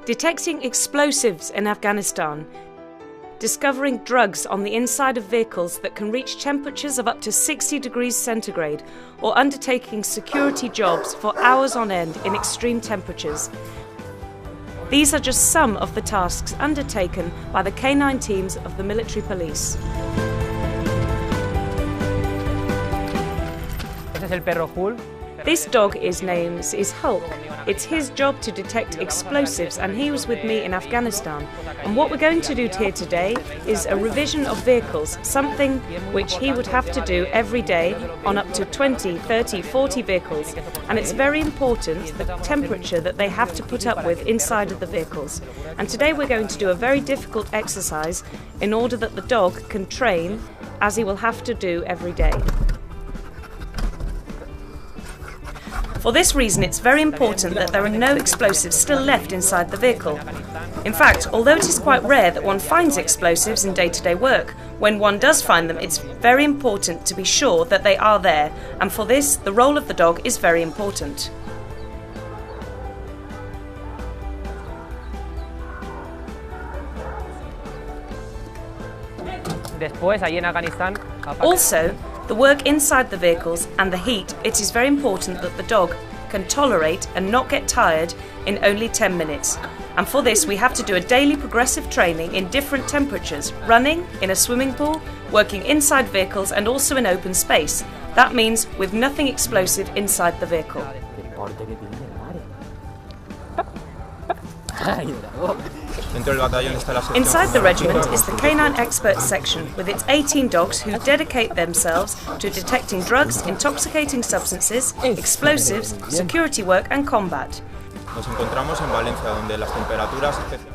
Detecting explosives in Afghanistan, discovering drugs on the inside of vehicles that can reach temperatures of up to 60 degrees centigrade, or undertaking security jobs for hours on end in extreme temperatures. These are just some of the tasks undertaken by the K9 teams of the military police. This dog's name is Hulk. It's his job to detect explosives, and he was with me in Afghanistan. And what we're going to do here today is a revision of vehicles, something which he would have to do every day on up to 20, 30, 40 vehicles. And it's very important the temperature that they have to put up with inside of the vehicles. And today we're going to do a very difficult exercise in order that the dog can train as he will have to do every day. For this reason, it's very important that there are no explosives still left inside the vehicle. In fact, although it is quite rare that one finds explosives in day-to-day work, when one does find them, it's very important to be sure that they are there, and for this, the role of the dog is very important. Also, the work inside the vehicles and the heat, it is very important that the dog can tolerate and not get tired in only 10 minutes. And for this we have to do a daily progressive training in different temperatures, running, in a swimming pool, working inside vehicles and also in open space. That means with nothing explosive inside the vehicle. Inside the regiment is the K9 expert section with its 18 dogs who dedicate themselves to detecting drugs, intoxicating substances, explosives, security work and combat.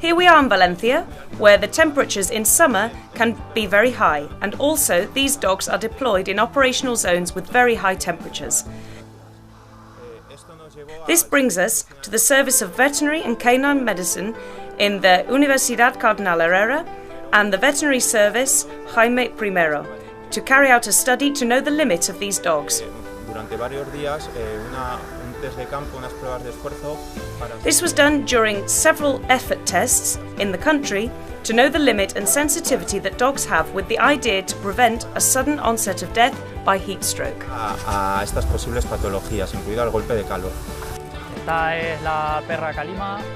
Here we are in Valencia, where the temperatures in summer can be very high, and also these dogs are deployed in operational zones with very high temperatures. This brings us to the service of veterinary and canine medicine in the Universidad Cardenal Herrera and the veterinary service Jaime I to carry out a study to know the limit of these dogs. This was done during several effort tests in the country to know the limit and sensitivity that dogs have, with the idea to prevent a sudden onset of death by heat stroke.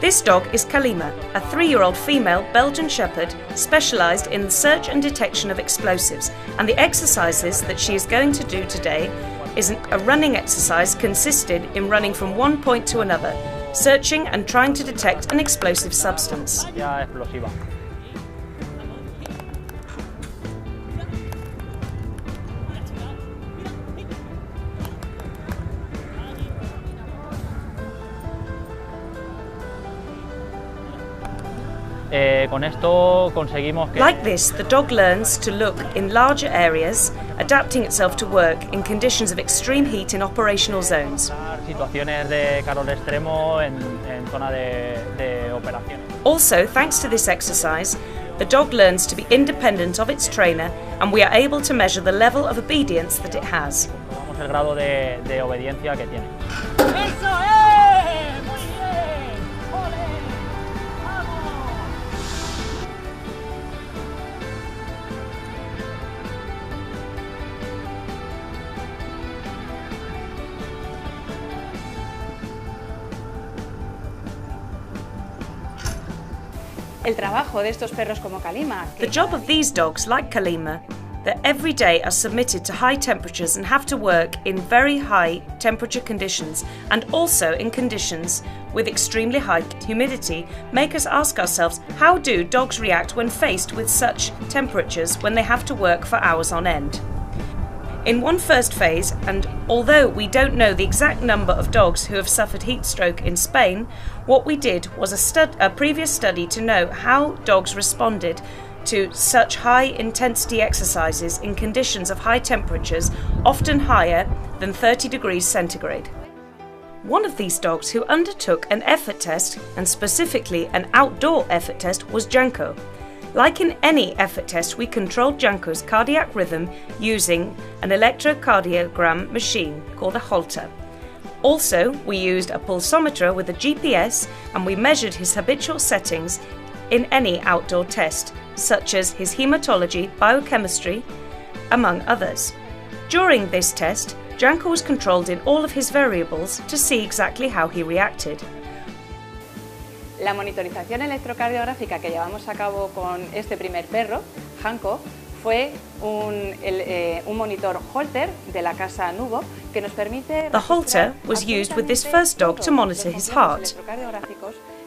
This dog is Kalima, a 3-year-old female Belgian Shepherd specialised in the search and detection of explosives, and the exercises that she is going to do today is a running exercise consisted in running from one point to another, searching and trying to detect an explosive substance. Like this, the dog learns to look in larger areas, adapting itself to work in conditions of extreme heat in operational zones. Also, thanks to this exercise, the dog learns to be independent of its trainer, and we are able to measure the level of obedience that it has. The job of these dogs, like Kalima, that every day are submitted to high temperatures and have to work in very high temperature conditions, and also in conditions with extremely high humidity, make us ask ourselves, how do dogs react when faced with such temperatures when they have to work for hours on end? In one first phase, and although we don't know the exact number of dogs who have suffered heat stroke in Spain, what we did was a previous study to know how dogs responded to such high intensity exercises in conditions of high temperatures, often higher than 30 degrees centigrade. One of these dogs who undertook an effort test, and specifically an outdoor effort test, was Janko. Like in any effort test, we controlled Janko's cardiac rhythm using an electrocardiogram machine called a Holter. Also, we used a pulsometer with a GPS and we measured his habitual settings in any outdoor test, such as his hematology, biochemistry, among others. During this test, Janko was controlled in all of his variables to see exactly how he reacted. La monitorización electrocardiográfica que llevamos a cabo con este primer perro, Janko, fue un monitor Holter de la casa Nubo que nos permite. The Holter was used with this first dog to monitor his heart.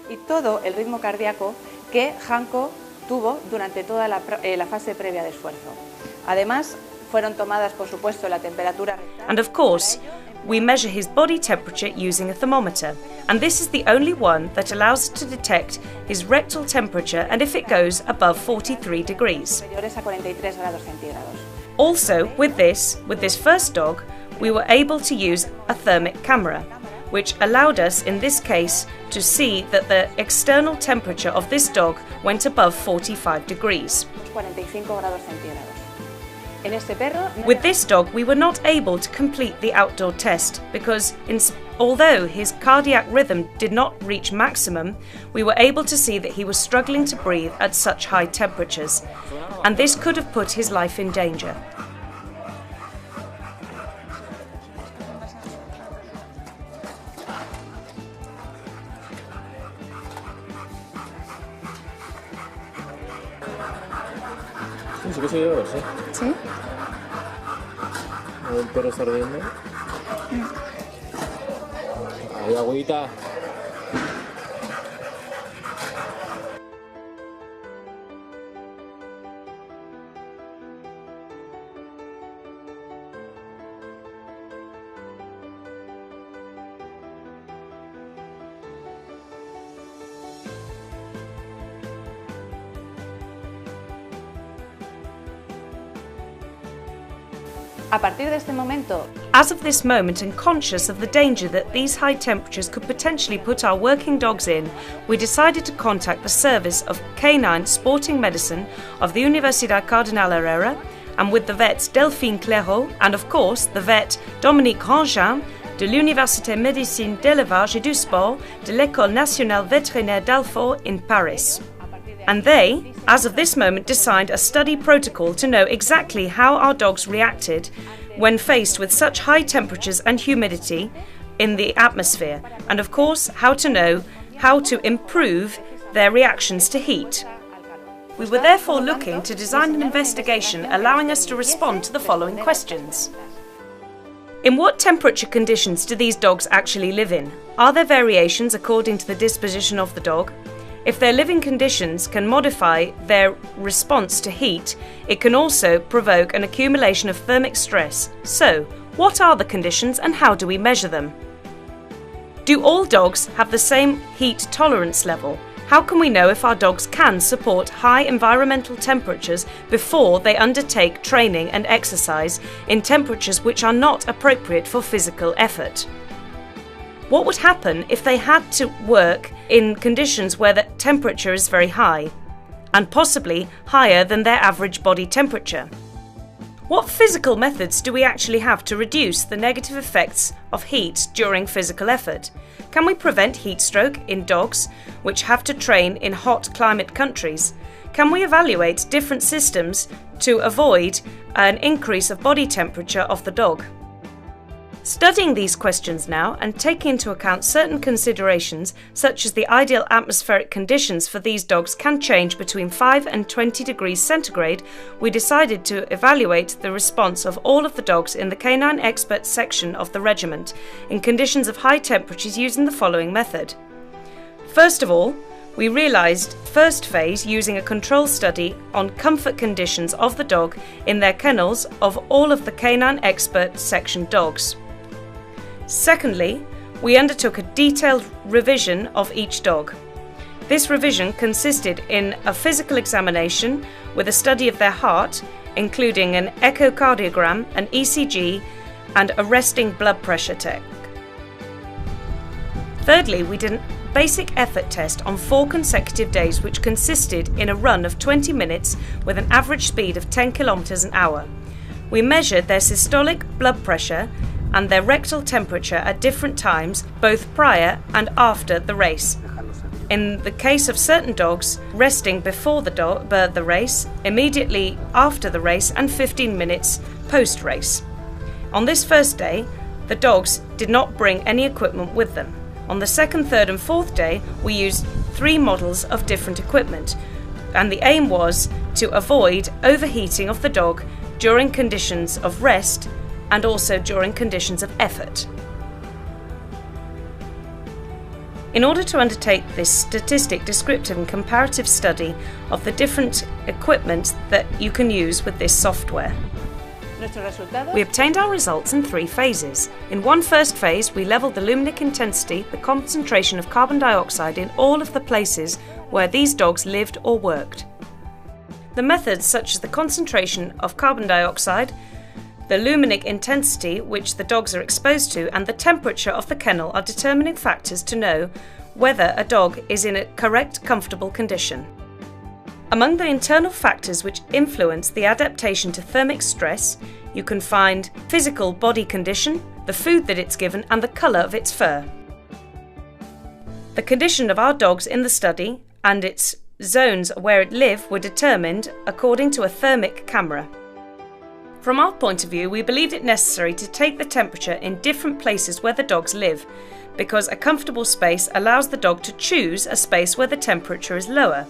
Y todo el ritmo cardíaco que Janko tuvo durante toda la fase previa de esfuerzo. Además, fueron tomadas, por supuesto, la temperatura rectal. And of course, we measure his body temperature using a thermometer, and this is the only one that allows us to detect his rectal temperature and if it goes above 43 degrees. Superiores a 43 grados centígrados. Also, with this first dog, we were able to use a thermic camera, which allowed us, in this case, to see that the external temperature of this dog went above 45 degrees. 45 grados centígrados. En este perro, with this dog, we were not able to complete the outdoor test because although his cardiac rhythm did not reach maximum, we were able to see that he was struggling to breathe at such high temperatures, and this could have put his life in danger. Sí que se oye verse. ¿Sí? El perro está ardiendo. Ahí, agüita. A partir de este momento, as of this moment and conscious of the danger that these high temperatures could potentially put our working dogs in, we decided to contact the Service of Canine Sporting Medicine of the Universidad Cardinal Herrera, and with the vets Delphine Clairaut and of course the vet Dominique Grandjean de l'Université Médecine de l'Élevage et du Sport de l'École Nationale Vétérinaire d'Alfort in Paris. And they, as of this moment, designed a study protocol to know exactly how our dogs reacted when faced with such high temperatures and humidity in the atmosphere, and of course how to know how to improve their reactions to heat. We were therefore looking to design an investigation allowing us to respond to the following questions. In what temperature conditions do these dogs actually live in? Are there variations according to the disposition of the dog? If their living conditions can modify their response to heat, it can also provoke an accumulation of thermic stress. So, what are the conditions and how do we measure them? Do all dogs have the same heat tolerance level? How can we know if our dogs can support high environmental temperatures before they undertake training and exercise in temperatures which are not appropriate for physical effort? What would happen if they had to work in conditions where the temperature is very high, and possibly higher than their average body temperature? What physical methods do we actually have to reduce the negative effects of heat during physical effort? Can we prevent heat stroke in dogs which have to train in hot climate countries? Can we evaluate different systems to avoid an increase of body temperature of the dog? Studying these questions now and taking into account certain considerations such as the ideal atmospheric conditions for these dogs can change between 5 and 20 degrees centigrade, we decided to evaluate the response of all of the dogs in the Canine Expert section of the regiment in conditions of high temperatures using the following method. First of all, we realised first phase using a control study on comfort conditions of the dog in their kennels of all of the Canine Expert section dogs. Secondly, we undertook a detailed revision of each dog. This revision consisted in a physical examination with a study of their heart, including an echocardiogram, an ECG, and a resting blood pressure check. Thirdly, we did a basic effort test on 4 consecutive days, which consisted in a run of 20 minutes with an average speed of 10 kilometers an hour. We measured their systolic blood pressure and their rectal temperature at different times, both prior and after the race. In the case of certain dogs, resting before the race, immediately after the race, and 15 minutes post-race. On this first day, the dogs did not bring any equipment with them. On the second, third and fourth day, we used 3 models of different equipment, and the aim was to avoid overheating of the dog during conditions of rest and also during conditions of effort. In order to undertake this statistic, descriptive and comparative study of the different equipment that you can use with this software, we obtained our results in 3 phases. In one first phase, we levelled the luminic intensity, the concentration of carbon dioxide in all of the places where these dogs lived or worked. The methods such as the concentration of carbon dioxide, the luminic intensity which the dogs are exposed to, and the temperature of the kennel are determining factors to know whether a dog is in a correct, comfortable condition. Among the internal factors which influence the adaptation to thermic stress, you can find physical body condition, the food that it's given, and the colour of its fur. The condition of our dogs in the study and its zones where it lived were determined according to a thermic camera. From our point of view, we believed it necessary to take the temperature in different places where the dogs live, because a comfortable space allows the dog to choose a space where the temperature is lower.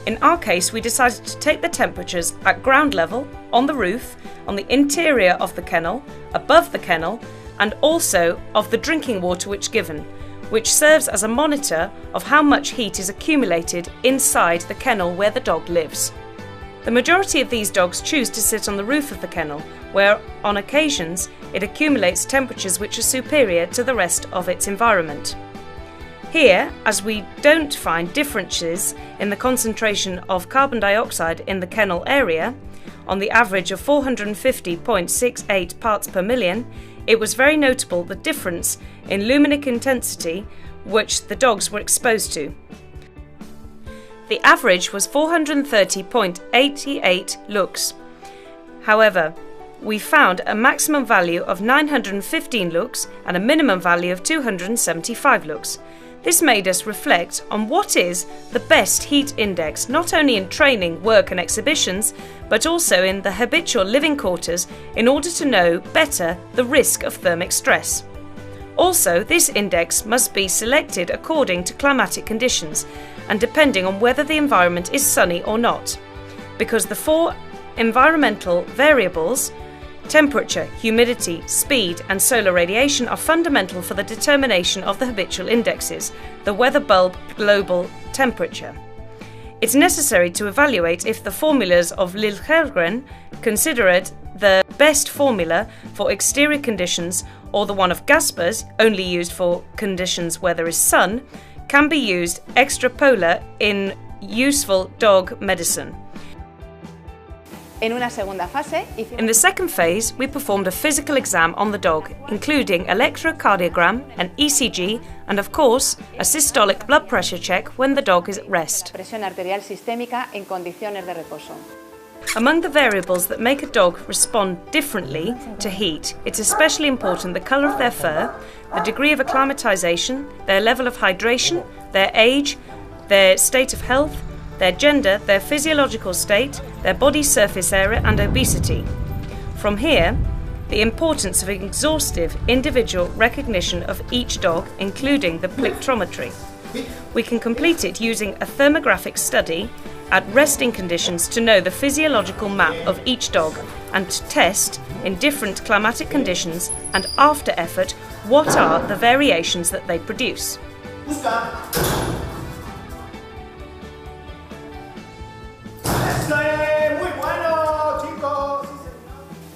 In our case, we decided to take the temperatures at ground level, on the roof, on the interior of the kennel, above the kennel, and also of the drinking water which serves as a monitor of how much heat is accumulated inside the kennel where the dog lives. The majority of these dogs choose to sit on the roof of the kennel, where on occasions it accumulates temperatures which are superior to the rest of its environment. Here, as we don't find differences in the concentration of carbon dioxide in the kennel area, on the average of 450.68 parts per million, it was very notable the difference in luminic intensity which the dogs were exposed to. The average was 430.88 lux. However, we found a maximum value of 915 lux and a minimum value of 275 lux. This made us reflect on what is the best heat index, not only in training, work and exhibitions, but also in the habitual living quarters, in order to know better the risk of thermic stress. Also, this index must be selected according to climatic conditions and depending on whether the environment is sunny or not, because the 4 environmental variables, temperature, humidity, speed and solar radiation, are fundamental for the determination of the habitual indexes, the weather bulb global temperature. It's necessary to evaluate if the formulas of Liljergren, considered the best formula for exterior conditions, or the one of Gaspers, only used for conditions where there is sun, can be used extrapolar in useful dog medicine. In the second phase, we performed a physical exam on the dog, including electrocardiogram, an ECG, and of course, a systolic blood pressure check when the dog is at rest. Among the variables that make a dog respond differently to heat, it's especially important the colour of their fur, the degree of acclimatization, their level of hydration, their age, their state of health, their gender, their physiological state, their body surface area and obesity. From here, the importance of exhaustive individual recognition of each dog, including the plectrometry. We can complete it using a thermographic study at resting conditions to know the physiological map of each dog and to test in different climatic conditions and after effort what are the variations that they produce.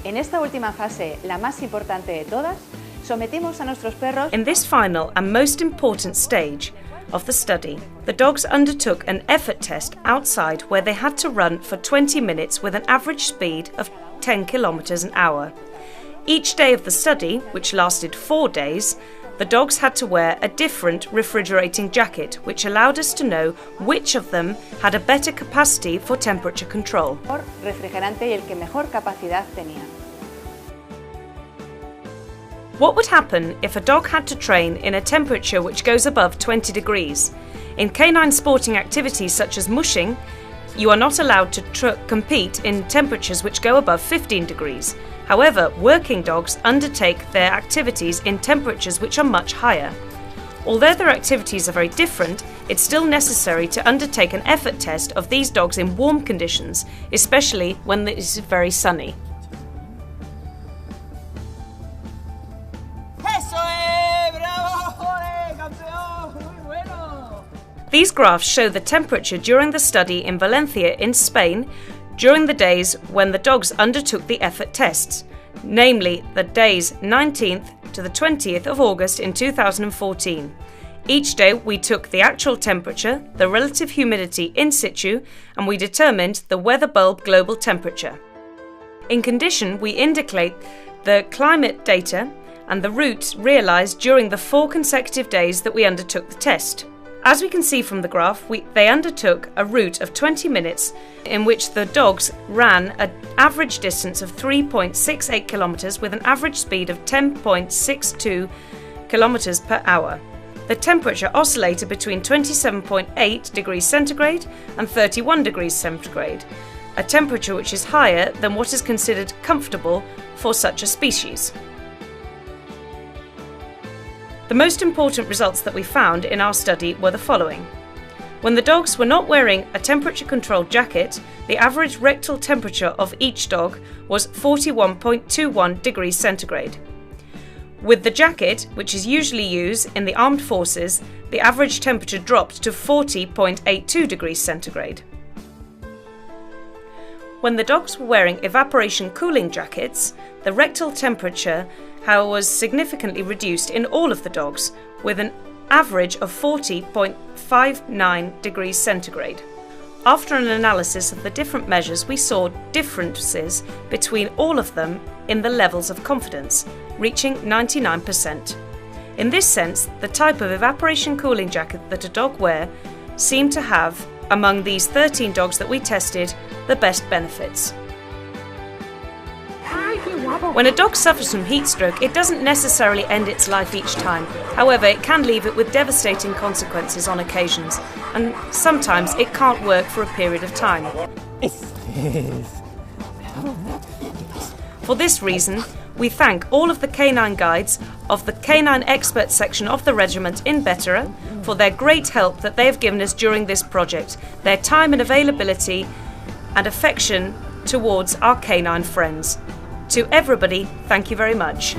En esta última fase, la más importante de todas, sometimos a nuestros perros. In this final and most important stage of the study, the dogs undertook an effort test outside where they had to run for 20 minutes with an average speed of 10 kilometers an hour. Each day of the study, which lasted 4 days, the dogs had to wear a different refrigerating jacket, which allowed us to know which of them had a better capacity for temperature control. Refrigerante y el que mejor capacidad tenía. What would happen if a dog had to train in a temperature which goes above 20 degrees? In canine sporting activities such as mushing, you are not allowed to compete in temperatures which go above 15 degrees. However, working dogs undertake their activities in temperatures which are much higher. Although their activities are very different, it's still necessary to undertake an effort test of these dogs in warm conditions, especially when it is very sunny. These graphs show the temperature during the study in Valencia in Spain during the days when the dogs undertook the effort tests, namely the days 19th to the 20th of August in 2014. Each day we took the actual temperature, the relative humidity in situ, and we determined the weather bulb global temperature. In condition, we indicate the climate data and the routes realised during the 4 consecutive days that we undertook the test. As we can see from the graph, they undertook a route of 20 minutes in which the dogs ran an average distance of 3.68 kilometres with an average speed of 10.62 kilometres per hour. The temperature oscillated between 27.8 degrees centigrade and 31 degrees centigrade, a temperature which is higher than what is considered comfortable for such a species. The most important results that we found in our study were the following. When the dogs were not wearing a temperature-controlled jacket, the average rectal temperature of each dog was 41.21 degrees centigrade. With the jacket, which is usually used in the armed forces, the average temperature dropped to 40.82 degrees centigrade. When the dogs were wearing evaporation cooling jackets, the rectal temperature was significantly reduced in all of the dogs, with an average of 40.59 degrees centigrade. After an analysis of the different measures, we saw differences between all of them in the levels of confidence, reaching 99%. In this sense, the type of evaporation cooling jacket that a dog wears seemed to have, among these 13 dogs that we tested, the best benefits. When a dog suffers from heat stroke, it doesn't necessarily end its life each time. However, it can leave it with devastating consequences on occasions, and sometimes it can't work for a period of time. For this reason, we thank all of the canine guides of the Canine Expert section of the regiment in Bétera for their great help that they have given us during this project, their time and availability and affection towards our canine friends. To everybody, thank you very much.